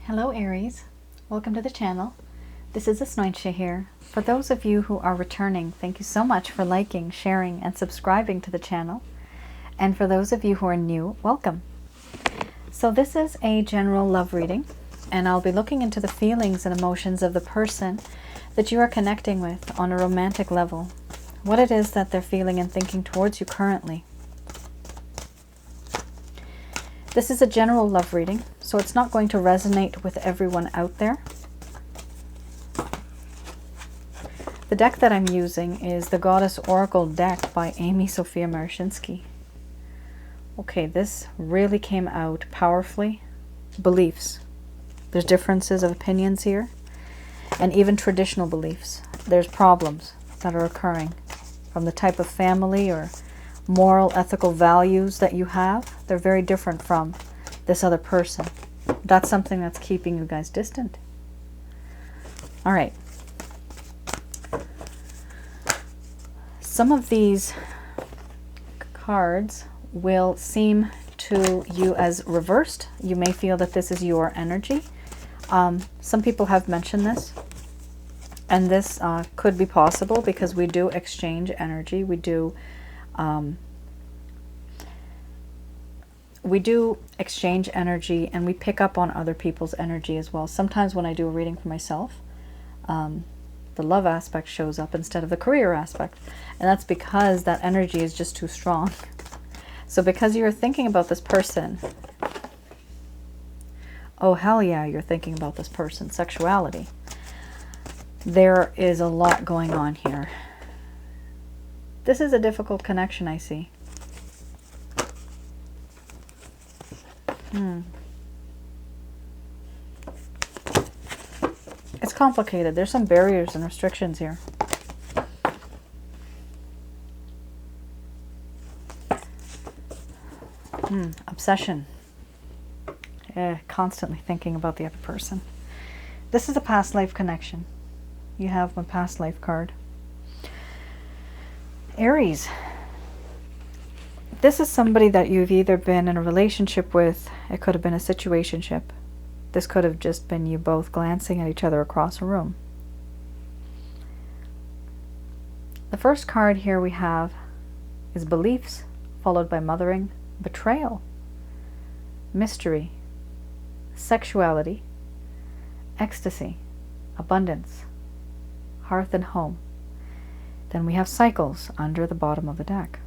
Hello Aries, welcome to the channel. This is Asnointia here. For those of you who are returning, thank you so much for liking, sharing, and subscribing to the channel. And for those of you who are new, welcome. So this is a general love reading, and I'll be looking into the feelings and emotions of the person that you are connecting with on a romantic level. What it is that they're feeling and thinking towards you currently. This is a general love reading, so it's not going to resonate with everyone out there. The deck that I'm using is the Goddess Oracle deck by Amy Sophia Marashinsky. Okay, this really came out powerfully. Beliefs. There's differences of opinions here, and even traditional beliefs. There's problems that are occurring from the type of family or moral, ethical values that you have. They're very different from this other person. That's something that's keeping you guys distant. All right. Some of these cards will seem to you as reversed. You may feel that this is your energy. Some people have mentioned this, and this could be possible because we do exchange energy. We do exchange energy, and we pick up on other people's energy as well. Sometimes when I do a reading for myself, the love aspect shows up instead of the career aspect. And that's because that energy is just too strong. So because you're thinking about this person, oh hell yeah, you're thinking about this person, sexuality. There is a lot going on here. This is a difficult connection, I see. It's complicated. There's some barriers and restrictions here. Obsession. Constantly thinking about the other person. This is a past life connection. You have my past life card. Aries. This is somebody that you've either been in a relationship with. It could have been a situationship. This could have just been you both glancing at each other across a room. The first card here we have is beliefs, followed by mothering, betrayal, mystery, sexuality, ecstasy, abundance, hearth and home. Then we have cycles under the bottom of the deck.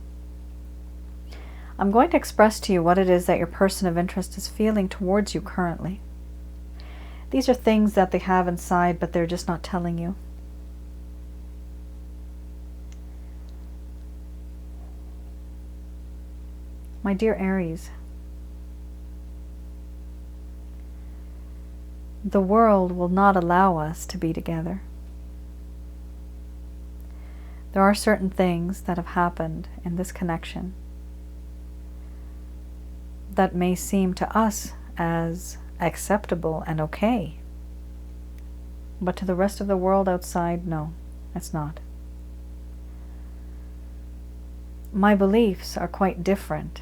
I'm going to express to you what it is that your person of interest is feeling towards you currently. These are things that they have inside, but they're just not telling you. My dear Aries, the world will not allow us to be together. There are certain things that have happened in this connection that may seem to us as acceptable and okay. But to the rest of the world outside, no, it's not. My beliefs are quite different.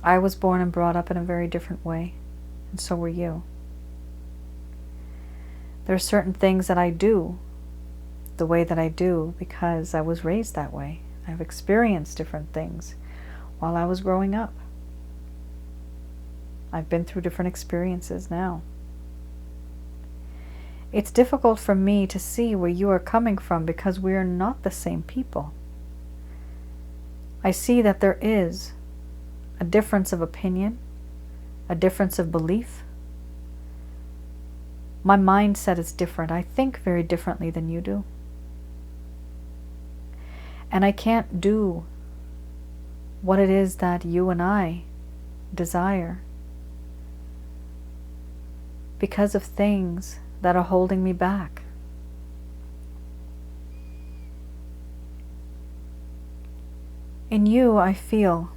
I was born and brought up in a very different way, and so were you. There are certain things that I do the way that I do because I was raised that way. I've experienced different things while I was growing up. I've been through different experiences now. It's difficult for me to see where you are coming from because we are not the same people. I see that there is a difference of opinion, a difference of belief. My mindset is different. I think very differently than you do. And I can't do what it is that you and I desire because of things that are holding me back. In you, I feel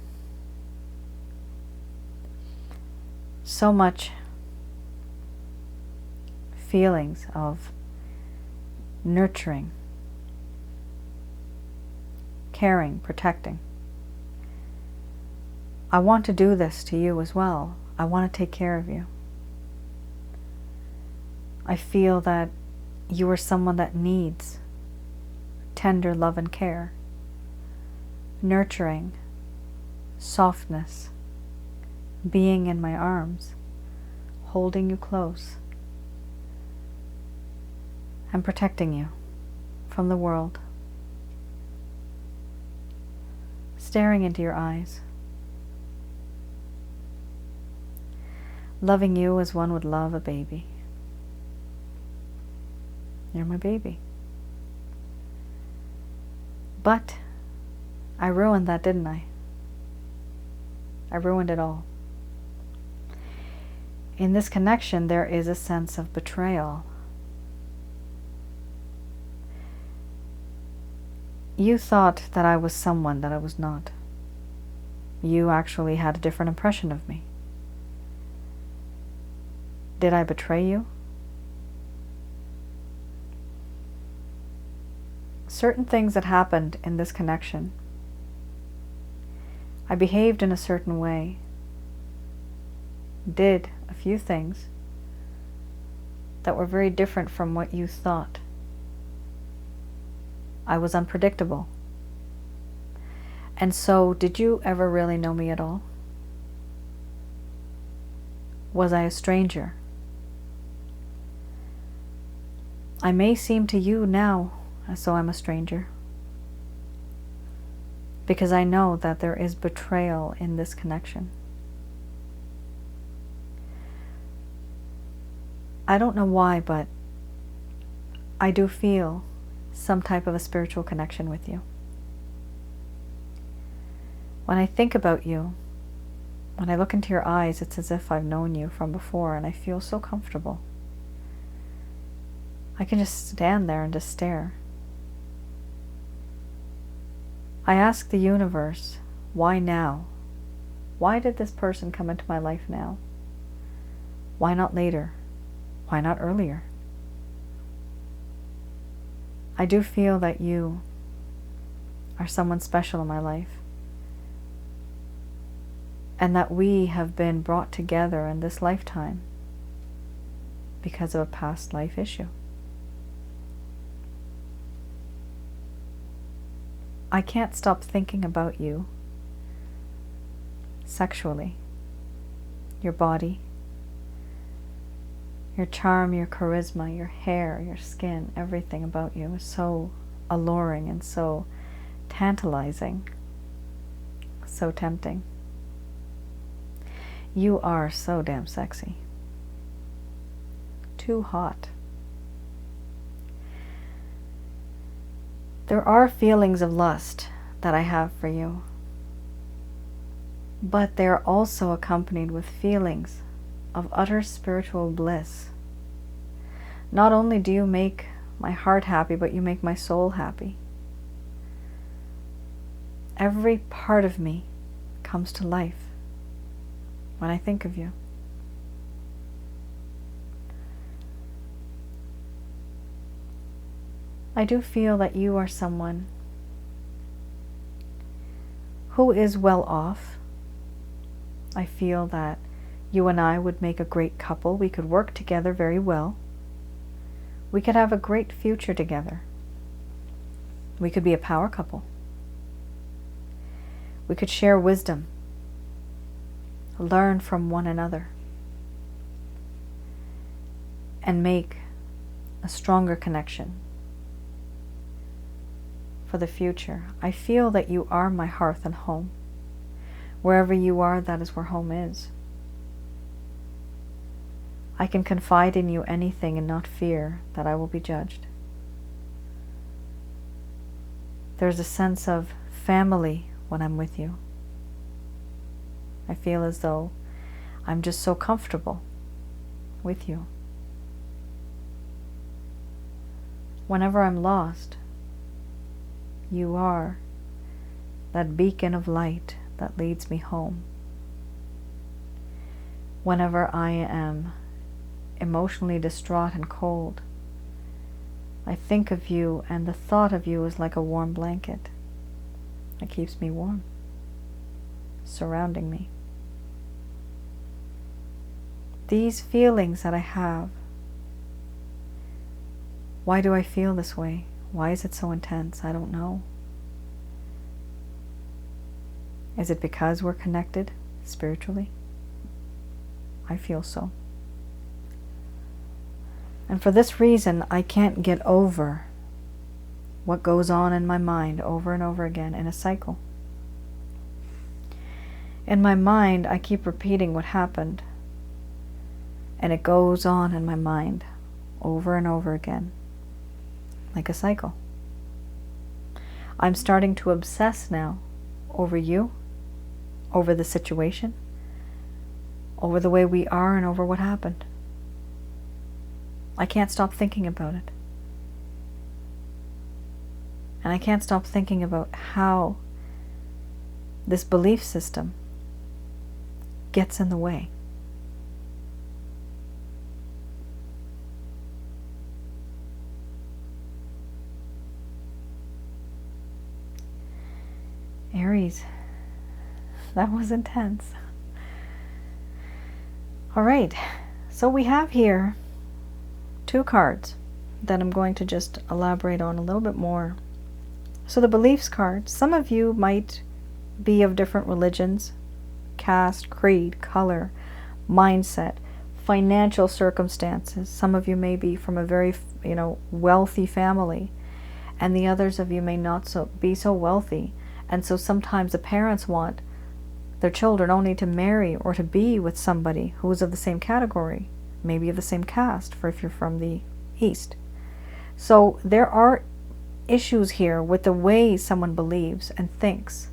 so much feelings of nurturing, caring, protecting. I want to do this to you as well. I want to take care of you. I feel that you are someone that needs tender love and care, nurturing, softness, being in my arms, holding you close, and protecting you from the world, staring into your eyes, loving you as one would love a baby. You're my baby. But I ruined that, didn't I? I ruined it all. In this connection, there is a sense of betrayal. You thought that I was someone that I was not. You actually had a different impression of me. Did I betray you? Certain things that happened in this connection, I behaved in a certain way, did a few things that were very different from what you thought. I was unpredictable. And so, did you ever really know me at all? Was I a stranger? I may seem to you now as though I'm a stranger, because I know that there is betrayal in this connection. I don't know why, but I do feel some type of a spiritual connection with you. When I think about you, when I look into your eyes, it's as if I've known you from before, and I feel so comfortable. I can just stand there and just stare. I ask the universe, why now? Why did this person come into my life now? Why not later? Why not earlier? I do feel that you are someone special in my life, and that we have been brought together in this lifetime because of a past life issue. I can't stop thinking about you sexually. Your body, your charm, your charisma, your hair, your skin, everything about you is so alluring and so tantalizing, so tempting. You are so damn sexy. Too hot. There are feelings of lust that I have for you, but they are also accompanied with feelings of utter spiritual bliss. Not only do you make my heart happy, but you make my soul happy. Every part of me comes to life when I think of you. I do feel that you are someone who is well off. I feel that you and I would make a great couple. We could work together very well. We could have a great future together. We could be a power couple. We could share wisdom, learn from one another, and make a stronger connection for the future. I feel that you are my hearth and home. Wherever you are, that is where home is. I can confide in you anything and not fear that I will be judged. There's a sense of family when I'm with you. I feel as though I'm just so comfortable with you. Whenever I'm lost, you are that beacon of light that leads me home. Whenever I am emotionally distraught and cold, I think of you, and the thought of you is like a warm blanket that keeps me warm, surrounding me. These feelings that I have Why do I feel this way? Why is it so intense? I don't know. Is it because we're connected spiritually? I feel so. And for this reason, I can't get over what goes on in my mind over and over again in a cycle. In my mind, I keep repeating what happened. And it goes on in my mind over and over again, like a cycle. I'm starting to obsess now over you, over the situation, over the way we are, and over what happened. I can't stop thinking about it. And I can't stop thinking about how this belief system gets in the way. Aries, that was intense. All right, so we have here 2 cards that I'm going to just elaborate on a little bit more. So the beliefs card, some of you might be of different religions, caste, creed, color, mindset, financial circumstances. Some of you may be from a very, wealthy family, and the others of you may not be so wealthy. And so sometimes the parents want their children only to marry or to be with somebody who is of the same category, maybe of the same caste, for if you're from the East. So there are issues here with the way someone believes and thinks.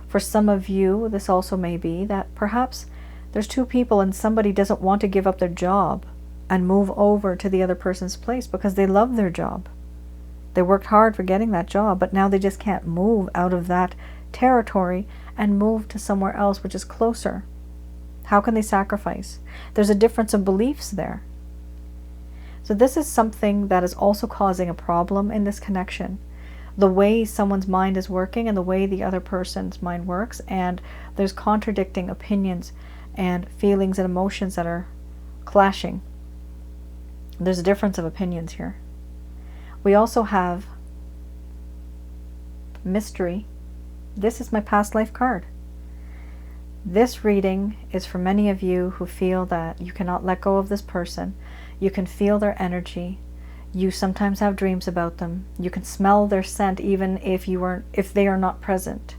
For some of you, this also may be that perhaps there's 2 people and somebody doesn't want to give up their job and move over to the other person's place because they love their job. They worked hard for getting that job, but now they just can't move out of that territory and move to somewhere else which is closer. How can they sacrifice? There's a difference of beliefs there. So this is something that is also causing a problem in this connection. The way someone's mind is working and the way the other person's mind works, and there's contradicting opinions and feelings and emotions that are clashing. There's a difference of opinions here. We also have mystery. This is my past life card. This reading is for many of you who feel that you cannot let go of this person. You can feel their energy. You sometimes have dreams about them. You can smell their scent even if they are not present.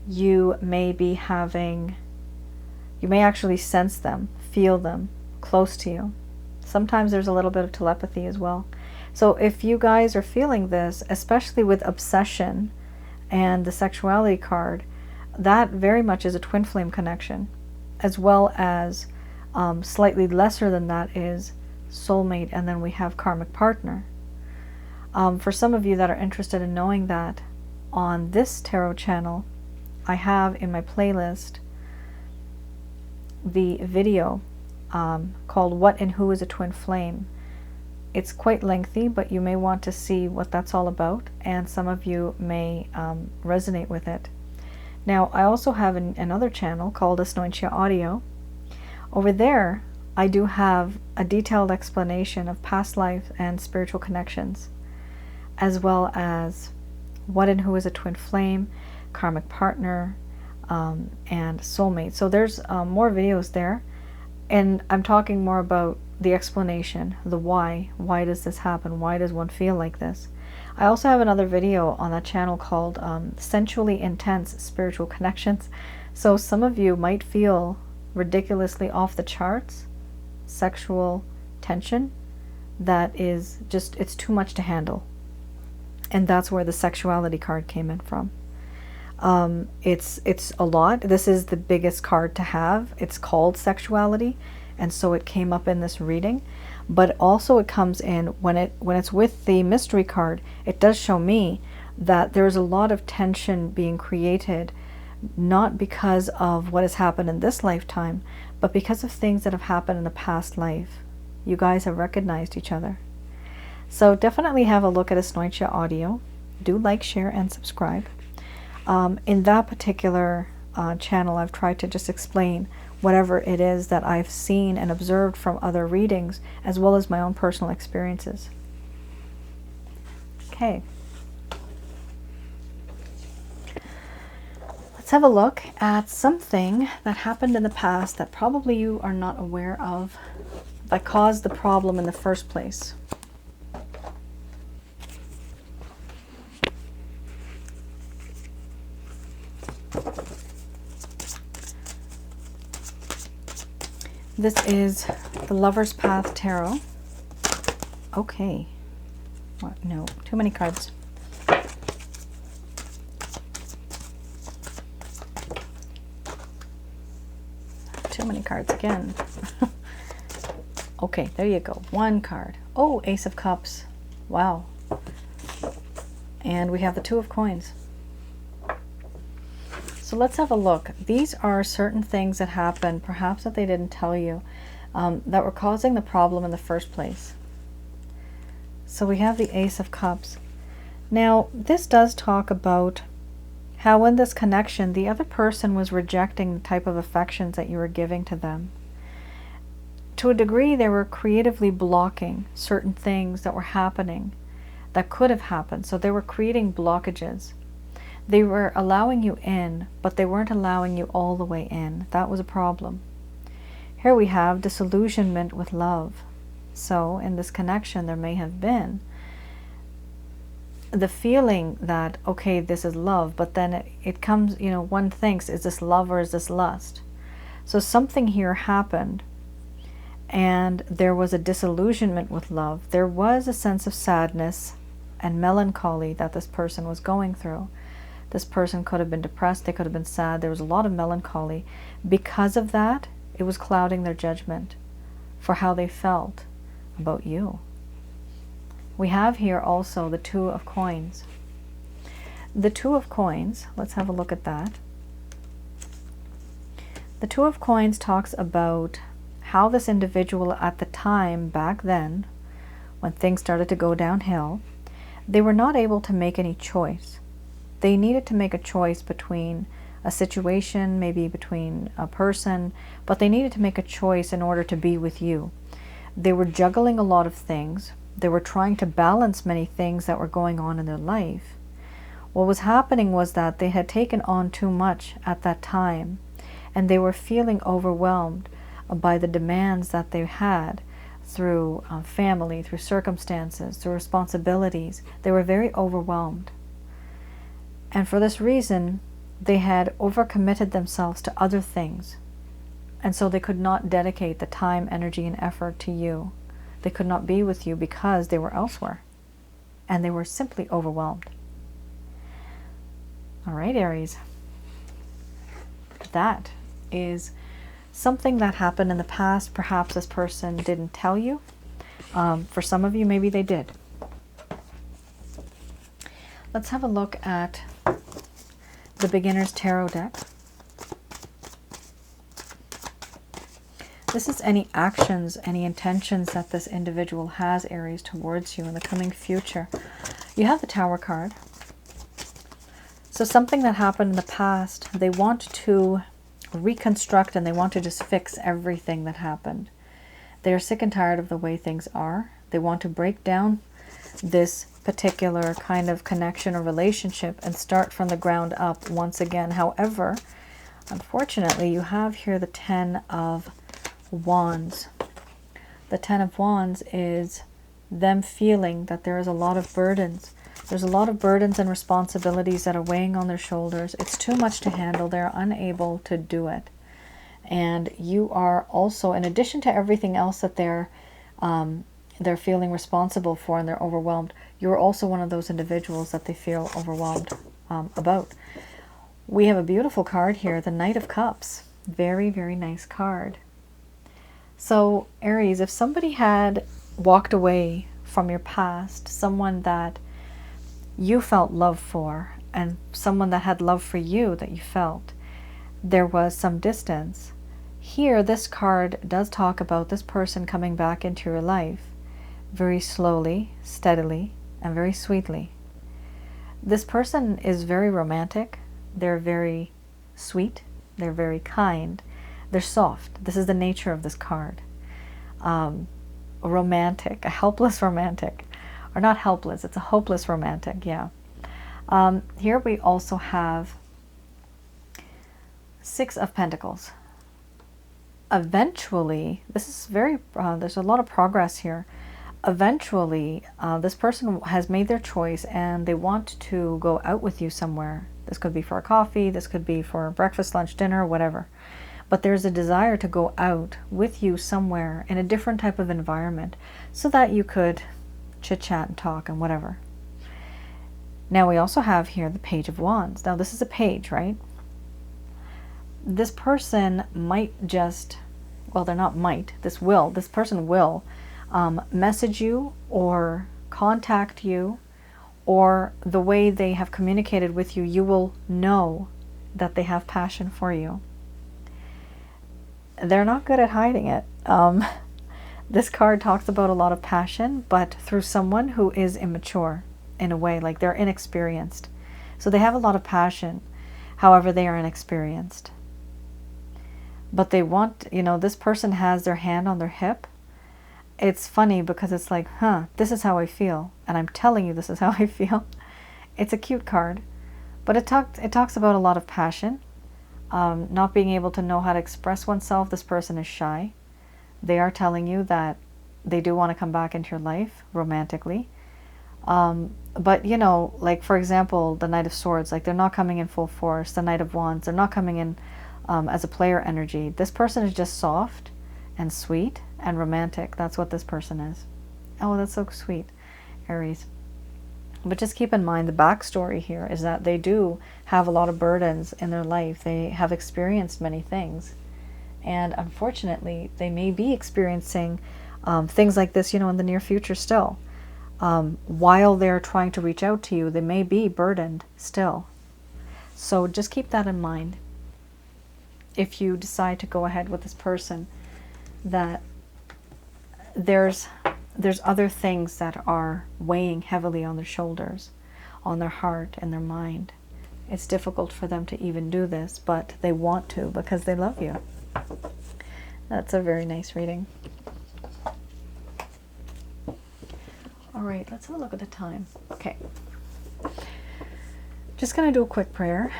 You may actually sense them, feel them close to you. Sometimes there's a little bit of telepathy as well. So if you guys are feeling this, especially with obsession and the sexuality card, that very much is a twin flame connection, as well as slightly lesser than that is soulmate, and then we have karmic partner. For some of you that are interested in knowing that, on this tarot channel, I have in my playlist the video called What and Who is a Twin Flame. It's quite lengthy, but you may want to see what that's all about, and some of you may resonate with it. Now, I also have another channel called Asnointia Audio. Over there, I do have a detailed explanation of past life and spiritual connections, as well as what and who is a twin flame, karmic partner, and soulmate. So there's more videos there, and I'm talking more about the explanation, the why. Why does this happen? Why does one feel like this? I also have another video on that channel called Sensually Intense Spiritual Connections. So some of you might feel ridiculously off the charts sexual tension that is just, it's too much to handle. And that's where the sexuality card came in from. It's a lot. This is the biggest card to have. It's called sexuality, and so it came up in this reading. But also it comes in when it's with the mystery card. It does show me that there's a lot of tension being created, not because of what has happened in this lifetime, but because of things that have happened in the past life. You guys have recognized each other. So definitely have a look at Asnointia Audio. Do like, share, and subscribe. In that particular channel, I've tried to just explain whatever it is that I've seen and observed from other readings, as well as my own personal experiences. Okay. Let's have a look at something that happened in the past that probably you are not aware of, that caused the problem in the first place. This is the Lover's Path Tarot. Okay. What? No, too many cards. Too many cards again. Okay, there you go. One card. Oh, Ace of Cups. Wow. And we have the Two of Coins. So let's have a look. These are certain things that happened, perhaps that they didn't tell you, that were causing the problem in the first place. So we have the Ace of Cups. Now, this does talk about how in this connection, the other person was rejecting the type of affections that you were giving to them. To a degree, they were creatively blocking certain things that were happening, that could have happened. So they were creating blockages. They were allowing you in, but they weren't allowing you all the way in. That was a problem. Here we have disillusionment with love. So in this connection, there may have been the feeling that, okay, this is love, but then it comes, you know, one thinks, is this love or is this lust? So something here happened, and there was a disillusionment with love. There was a sense of sadness and melancholy that this person was going through. This person could have been depressed, they could have been sad. There was a lot of melancholy. Because of that, it was clouding their judgment for how they felt about you. We have here also the Two of Coins. The Two of Coins, let's have a look at that. The Two of Coins talks about how this individual at the time, back then, when things started to go downhill, they were not able to make any choice. They needed to make a choice between a situation, maybe between a person, but they needed to make a choice in order to be with you. They were juggling a lot of things. They were trying to balance many things that were going on in their life. What was happening was that they had taken on too much at that time, and they were feeling overwhelmed by the demands that they had through family, through circumstances, through responsibilities. They were very overwhelmed. And for this reason, they had overcommitted themselves to other things. And so they could not dedicate the time, energy, and effort to you. They could not be with you because they were elsewhere. And they were simply overwhelmed. All right, Aries. That is something that happened in the past. Perhaps this person didn't tell you. For some of you, maybe they did. Let's have a look at the Beginner's Tarot deck. This is any actions, any intentions that this individual has, Aries, towards you in the coming future. You have the Tower card. So something that happened in the past, they want to reconstruct and they want to just fix everything that happened. They are sick and tired of the way things are. They want to break down this particular kind of connection or relationship and start from the ground up once again. However, unfortunately, you have here the Ten of Wands. The Ten of Wands is them feeling that there is a lot of burdens. There's a lot of burdens and responsibilities that are weighing on their shoulders. It's too much to handle. They're unable to do it. And you are also, in addition to everything else that they're feeling responsible for and they're overwhelmed, you're also one of those individuals that they feel overwhelmed about. We have a beautiful card here, the Knight of Cups. Very, very nice card. So, Aries, if somebody had walked away from your past, someone that you felt love for, and someone that had love for you that you felt, there was some distance. Here, this card does talk about this person coming back into your life very slowly, steadily, and very sweetly. This person is very romantic. They're very sweet. They're very kind. They're soft. This is the nature of this card. Romantic, a helpless romantic. Or not helpless, it's a hopeless romantic, yeah. Here we also have Six of Pentacles. Eventually, this is very, there's a lot of progress here. Eventually, this person has made their choice and they want to go out with you somewhere. This could be for a coffee, this could be for breakfast, lunch, dinner, whatever. But there's a desire to go out with you somewhere in a different type of environment so that you could chit-chat and talk and whatever. Now we also have here the Page of Wands. Now this is a page, right? This person might just, well, they're not might, this person will message you or contact you, or the way they have communicated with you, you will know that they have passion for you. They're not good at hiding it. This card talks about a lot of passion, but through someone who is immature in a way, like they're inexperienced. So they have a lot of passion, however, they are inexperienced. But they want, you know, this person has their hand on their hip. It's funny because it's like, this is how I feel. And I'm telling you this is how I feel. It's a cute card. But it talks about a lot of passion. Not being able to know how to express oneself. This person is shy. They are telling you that they do want to come back into your life romantically. But, you know, like, for example, the Knight of Swords, like, they're not coming in full force. The Knight of Wands, they're not coming in as a player energy. This person is just soft and sweet and romantic. That's what this person is. Oh, that's so sweet, Aries. But just keep in mind the backstory here is that they do have a lot of burdens in their life. They have experienced many things. And unfortunately, they may be experiencing things like this, you know, in the near future still. While they're trying to reach out to you, they may be burdened still. So just keep that in mind. If you decide to go ahead with this person, that there's other things that are weighing heavily on their shoulders, on their heart and their mind. It's difficult for them to even do this, but they want to because they love you. That's a very nice reading. All right, let's have a look at the time. Okay. Just going to do a quick prayer.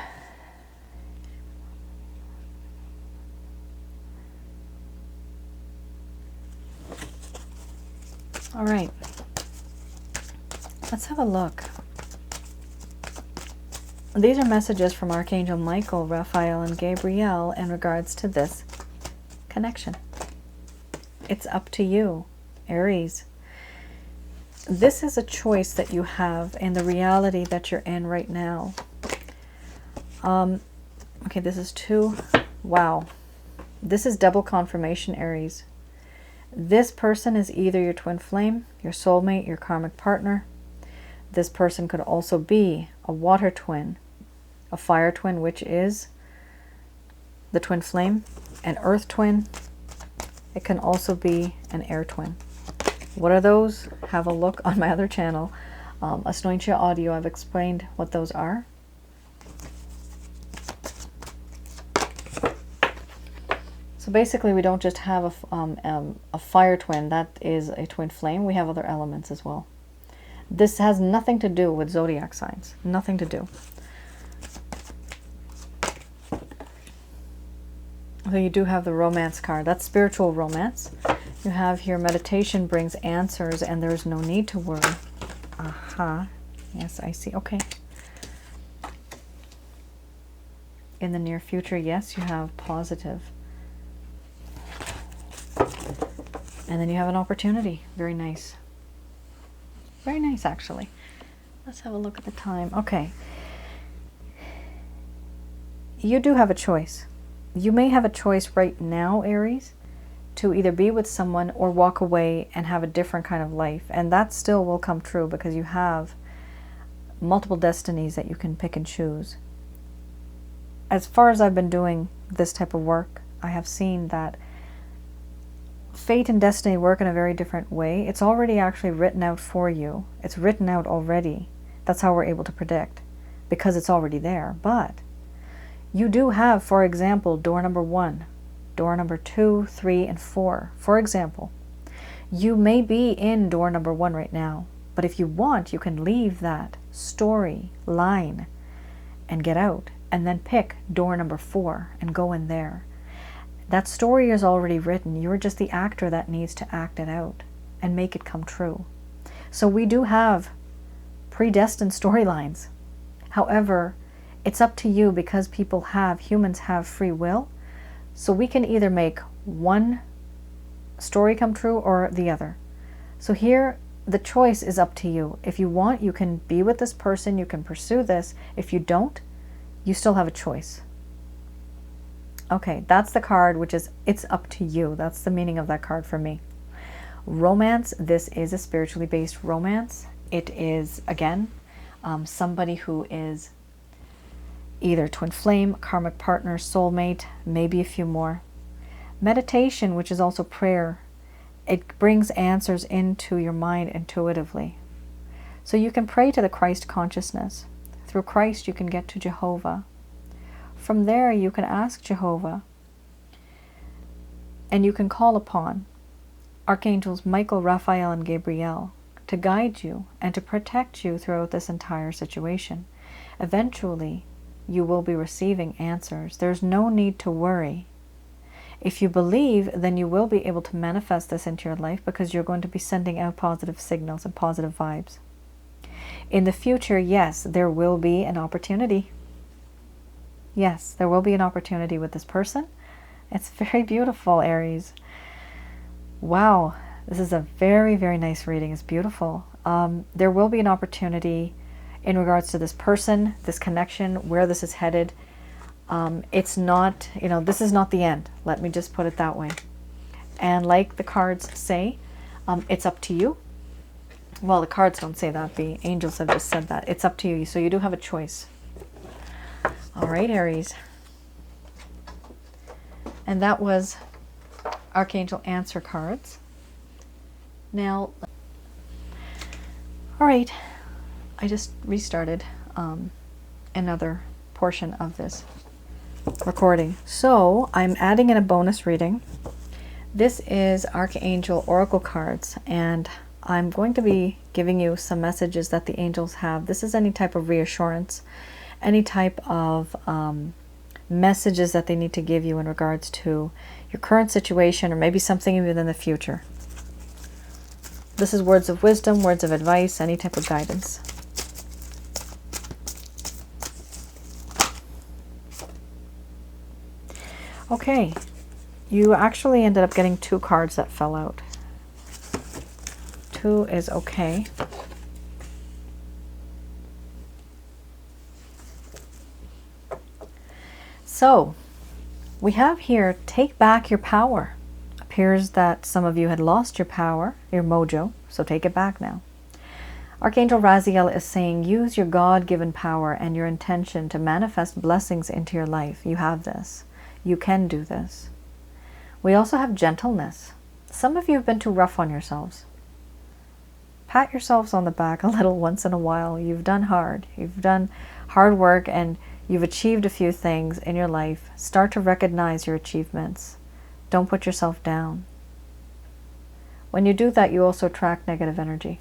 All right, let's have a look. These are messages from Archangel Michael, Raphael, and Gabriel in regards to this connection. It's up to you, Aries. This is a choice that you have in the reality that you're in right now. Okay, this is two. Wow. This is double confirmation, Aries. This person is either your twin flame, your soulmate, your karmic partner. This person could also be a water twin, a fire twin, which is the twin flame, an earth twin. It can also be an air twin. What are those? Have a look on my other channel, Asnointia Audio. I've explained what those are. So basically, we don't just have a fire twin, that is a twin flame. We have other elements as well. This has nothing to do with zodiac signs. Nothing to do. So you do have the romance card. That's spiritual romance. You have here meditation brings answers and there's no need to worry. Aha. Yes, I see. Okay. In the near future, yes, you have positive. And then you have an opportunity. Very nice. Very nice, actually. Let's have a look at the time. Okay. You do have a choice. You may have a choice right now, Aries, to either be with someone or walk away and have a different kind of life. And that still will come true because you have multiple destinies that you can pick and choose. As far as I've been doing this type of work, I have seen that fate and destiny work in a very different way. It's already actually written out for you. It's written out already. That's how we're able to predict, because it's already there. But you do have, for example, door number 1, door number 2, 3, and 4. For example, you may be in door number 1 right now, but if you want, you can leave that story line and get out, and then pick door number 4 and go in there. That story is already written. You're just the actor that needs to act it out and make it come true. So we do have predestined storylines. However, it's up to you, because humans have free will. So we can either make one story come true or the other. So here, the choice is up to you. If you want, you can be with this person, you can pursue this. If you don't, you still have a choice. Okay, that's the card, which is, it's up to you. That's the meaning of that card for me. Romance, this is a spiritually based romance. It is, again, somebody who is either twin flame, karmic partner, soulmate, maybe a few more. Meditation, which is also prayer, it brings answers into your mind intuitively. So you can pray to the Christ consciousness. Through Christ, you can get to Jehovah. From there, you can ask Jehovah, and you can call upon Archangels Michael, Raphael, and Gabriel to guide you and to protect you throughout this entire situation. Eventually, you will be receiving answers. There's no need to worry. If you believe, then you will be able to manifest this into your life, because you're going to be sending out positive signals and positive vibes. In the future, yes, there will be an opportunity. Yes, there will be an opportunity with this person. It's very beautiful, Aries. Wow, this is a very, very nice reading. It's beautiful. There will be an opportunity in regards to this person, this connection, where this is headed. It's not, this is not the end. Let me just put it that way. And like the cards say, it's up to you. Well, the cards don't say that. The angels have just said that. It's up to you. So you do have a choice. All right, Aries. And that was Archangel Answer cards. Now, all right. I just restarted another portion of this recording. So I'm adding in a bonus reading. This is Archangel Oracle cards, and I'm going to be giving you some messages that the angels have. This is any type of reassurance, any type of messages that they need to give you in regards to your current situation, or maybe something even in the future. This is words of wisdom, words of advice, any type of guidance. Okay, you actually ended up getting 2 cards that fell out. 2 is okay. So, we have here, take back your power. Appears that some of you had lost your power, your mojo, so take it back now. Archangel Raziel is saying, use your God-given power and your intention to manifest blessings into your life. You have this. You can do this. We also have gentleness. Some of you have been too rough on yourselves. Pat yourselves on the back a little once in a while. You've done hard. You've done hard work, and you've achieved a few things in your life. Start to recognize your achievements. Don't put yourself down. When you do that, you also attract negative energy.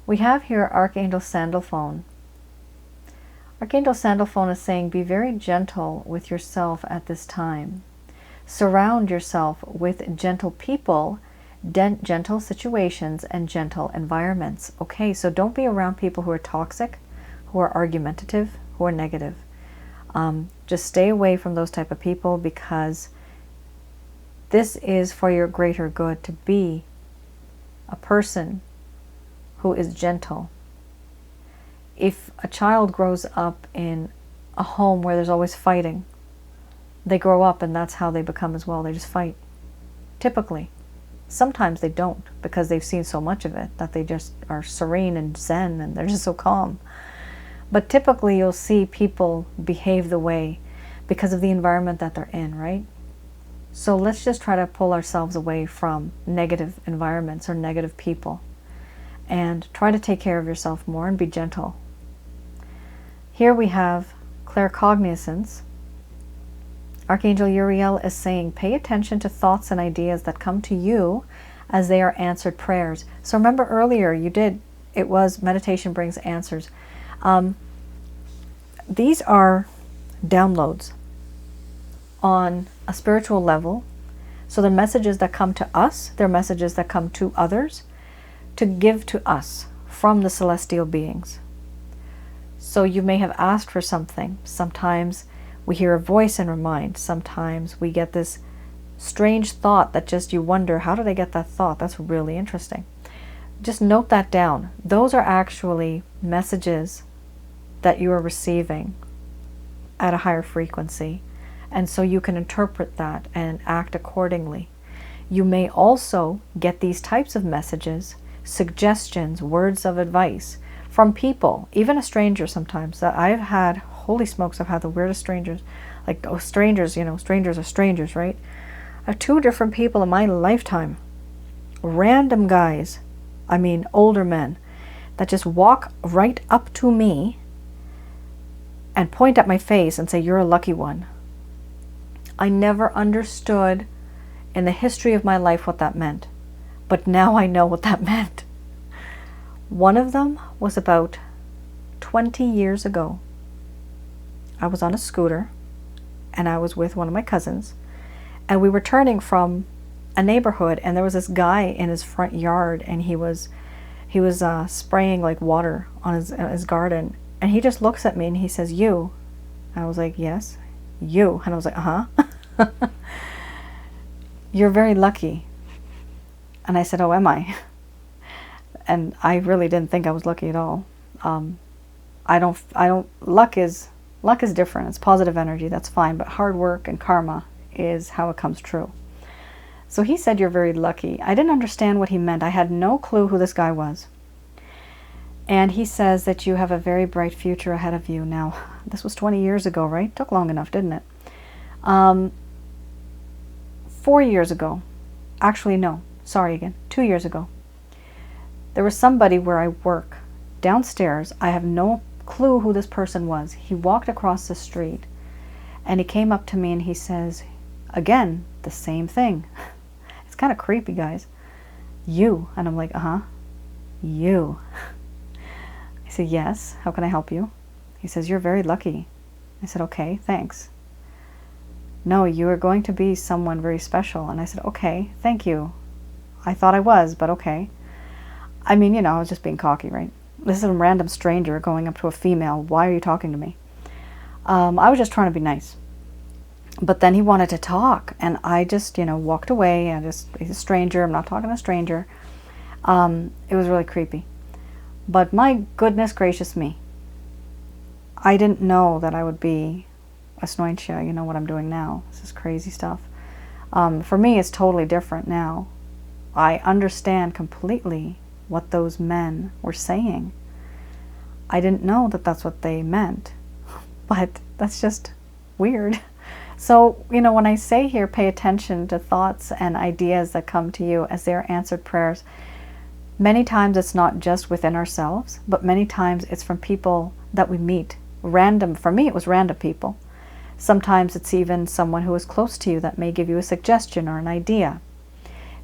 We have here Archangel Sandalphone. Archangel Sandalphone is saying, be very gentle with yourself at this time. Surround yourself with gentle people, gentle situations, and gentle environments. Okay, so don't be around people who are toxic, who are argumentative, who are negative. Just stay away from those type of people, because this is for your greater good, to be a person who is gentle. If a child grows up in a home where there's always fighting, they grow up and that's how they become as well. They just fight. Typically. Sometimes they don't, because they've seen so much of it that they just are serene and zen and they're just so calm. But typically you'll see people behave the way because of the environment that they're in, right? So let's just try to pull ourselves away from negative environments or negative people, and try to take care of yourself more and be gentle. Here we have claircognizance. Archangel Uriel is saying, pay attention to thoughts and ideas that come to you as they are answered prayers. So remember earlier it was meditation brings answers. These are downloads on a spiritual level. So they're messages that come to us, they're messages that come to others to give to us from the celestial beings. So you may have asked for something. Sometimes we hear a voice in our mind. Sometimes we get this strange thought that just you wonder, how did I get that thought? That's really interesting. Just note that down. Those are actually messages that you are receiving at a higher frequency. And so you can interpret that and act accordingly. You may also get these types of messages, suggestions, words of advice from people, even a stranger sometimes. That I've had, holy smokes, I've had the weirdest strangers. Like, oh, strangers, strangers are strangers, right? I have 2 different people in my lifetime, random guys, I mean older men, that just walk right up to me and point at my face and say, you're a lucky one. I never understood in the history of my life what that meant, but now I know what that meant. One of them was about 20 years ago. I was on a scooter and I was with one of my cousins, and we were turning from a neighborhood, and there was this guy in his front yard, and he was spraying like water on his garden, and he just looks at me and he says, you. I was like, yes, you. And I was like, uh-huh. You're very lucky. And I said, oh, am I? And I really didn't think I was lucky at all. Luck is different. It's positive energy, that's fine, but hard work and karma is how it comes true. So he said, you're very lucky. I didn't understand what he meant. I had no clue who this guy was. And he says that you have a very bright future ahead of you. Now, this was 20 years ago, right? Took long enough, didn't it? 4 years ago. Actually, no. Sorry again. 2 years ago. There was somebody where I work downstairs. I have no clue who this person was. He walked across the street and he came up to me and he says, again, the same thing. It's kind of creepy, guys. You. And I'm like, uh-huh. You. I said, yes. How can I help you? He says, you're very lucky. I said, okay, thanks. No, you are going to be someone very special. And I said, okay, thank you. I thought I was, but okay. I mean, I was just being cocky, right? This is a random stranger going up to a female. Why are you talking to me? I was just trying to be nice. But then he wanted to talk, and I just, walked away. He's a stranger. I'm not talking to a stranger. It was really creepy. But my goodness gracious me. I didn't know that I would be Asnointia, what I'm doing now. This is crazy stuff. For me, it's totally different now. I understand completely what those men were saying. I didn't know that that's what they meant, but that's just weird. So, when I say here, pay attention to thoughts and ideas that come to you as they are answered prayers, many times it's not just within ourselves, but many times it's from people that we meet. Random, for me it was random people. Sometimes it's even someone who is close to you that may give you a suggestion or an idea.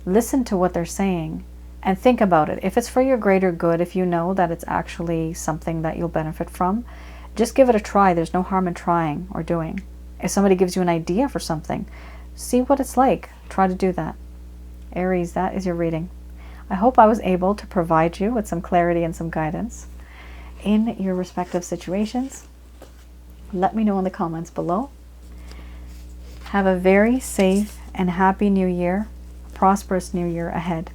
Listen to what they're saying and think about it. If it's for your greater good, if you know that it's actually something that you'll benefit from, just give it a try. There's no harm in trying or doing. If somebody gives you an idea for something, see what it's like. Try to do that. Aries, that is your reading. I hope I was able to provide you with some clarity and some guidance in your respective situations. Let me know in the comments below. Have a very safe and happy new year, a prosperous new year ahead.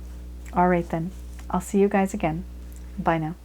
All right then, I'll see you guys again. Bye now.